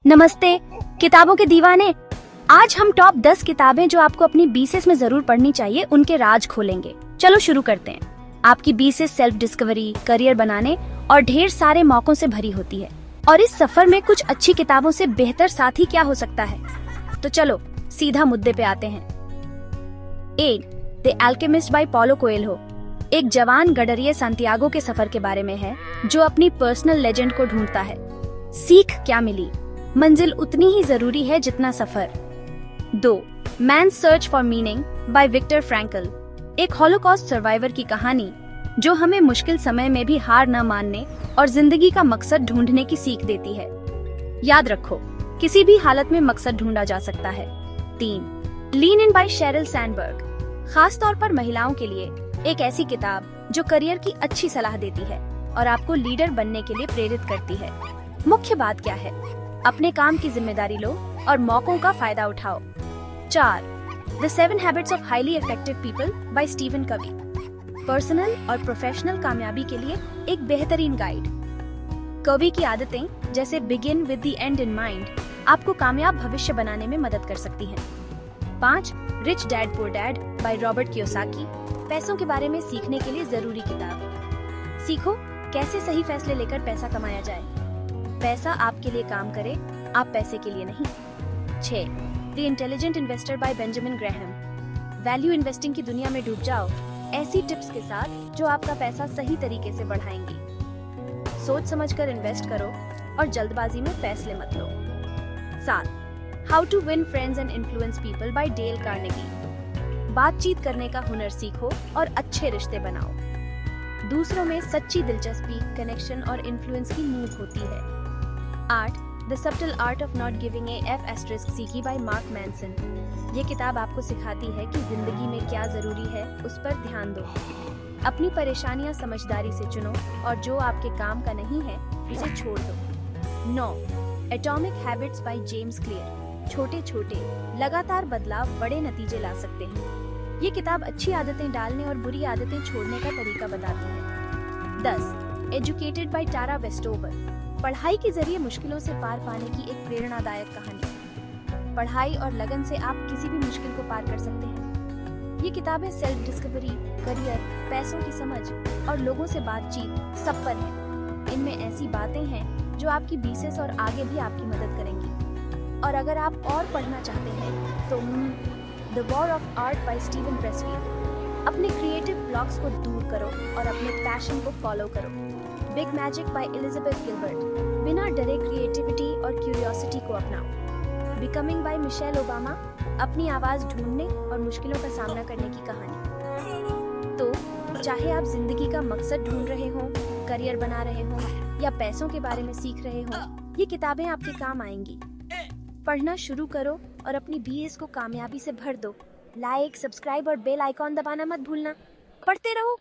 नमस्ते किताबों के दीवाने। आज हम टॉप 10 किताबें जो आपको अपनी बीसीएस में जरूर पढ़नी चाहिए उनके राज खोलेंगे। चलो शुरू करते हैं। आपकी बीसीएस सेल्फ डिस्कवरी, करियर बनाने और ढेर सारे मौकों से भरी होती है और इस सफर में कुछ अच्छी किताबों से बेहतर साथी क्या हो सकता है। तो चलो सीधा मुद्दे पे आते हैं। 8 the alchemist by Paulo Coelho एक जवान गडरिये सांतियागो के सफर के बारे में है जो अपनी पर्सनल लेजेंड को ढूंढता है। सीख क्या मिली? मंजिल उतनी ही जरूरी है जितना सफर। 2 man search for meaning by Viktor Frankl एक हॉलोकॉस्ट सर्वाइवर की कहानी जो हमें मुश्किल समय में भी हार न मानने और जिंदगी का मकसद ढूंढने की सीख देती है। याद रखो, किसी भी हालत में मकसद ढूंढा जा सकता है। 3 लीन इन बाय शेरिल सैंडबर्ग खास तौर पर महिलाओं के लिए एक ऐसी किताब जो करियर की अच्छी सलाह देती है और आपको लीडर बनने के लिए प्रेरित करती है। मुख्य बात क्या है? अपने काम की जिम्मेदारी लो और मौकों का फायदा उठाओ। 4 the 7 habits of highly effective people by Stephen Covey personal और प्रोफेशनल कामयाबी के लिए एक बेहतरीन गाइड। कवी की आदतें जैसे begin with the and in mind आपको कामयाब भविष्य बनाने में मदद कर सकती हैं। 5 rich dad poor dad by Robert Kiyosaki पैसों के बारे में सीखने के लिए जरूरी किताब। सीखो कैसे सही फैसले लेकर पैसा कमाया जाए। पैसा आपके लिए काम करे, आप पैसे के लिए नहीं। 6 the intelligent investor by Benjamin Graham value investing की दुनिया में डूब जाओ ऐसी टिप्स के साथ जो आपका पैसा सही तरीके से बढ़ाएंगी। सोच समझकर इन्वेस्ट करो और जल्दबाजी में फैसले मत लो। 7 how to win friends and influence people by Dale Carnegie बातचीत करने का हुनर सीखो और अच्छे रिश्ते बनाओ। दूसरों में सच्ची दिलचस्पी, कनेक्शन और इन्फ्लुएंस की नींव होती है। 8 the subtle art of not giving a F* सीखी बाय मार्क मैनसन ये किताब आपको सिखाती है कि जिंदगी में क्या जरूरी है उस पर ध्यान दो। अपनी परेशानियां समझदारी से चुनो और जो आपके काम का नहीं है उसे छोड़ दो। 9 atomic habits by James clear छोटे छोटे लगातार बदलाव बड़े नतीजे ला सकते हैं। ये किताब अच्छी आदतें डालने और बुरी आदतें छोड़ने का तरीका बताती है। 10 एजुकेटेड बाय टारा वेस्टोवर पढ़ाई के जरिए मुश्किलों से पार पाने की एक प्रेरणादायक कहानी। पढ़ाई और लगन से आप किसी भी मुश्किल को पार कर सकते हैं। ये किताबें सेल्फ डिस्कवरी, करियर, पैसों की समझ और लोगों से बातचीत सब पर है। इनमें ऐसी बातें हैं जो आपकी बीसीएस और आगे भी आपकी मदद करेंगी। और अगर आप और पढ़ना चाहते हैं तो the war of art by Steven Pressfield अपने क्रिएटिव ब्लॉक्स को दूर करो और अपने पैशन को फॉलो करो। Big magic by Elizabeth Gilbert बिना डरे क्रिएटिविटी और क्यूरियोसिटी को अपनाओ। बिकमिंग बाय मिशेल ओबामा अपनी आवाज ढूंढने और मुश्किलों का सामना करने की कहानी। तो चाहे आप जिंदगी का मकसद ढूंढ रहे हो, करियर बना रहे हो या पैसों के बारे में सीख रहे हो, ये किताबें आपके काम आएंगी। पढ़ना शुरू करो और अपनी बीएस को कामयाबी से भर दो। लाइक, सब्सक्राइब और बेल आइकॉन दबाना मत भूलना। पढ़ते रहो।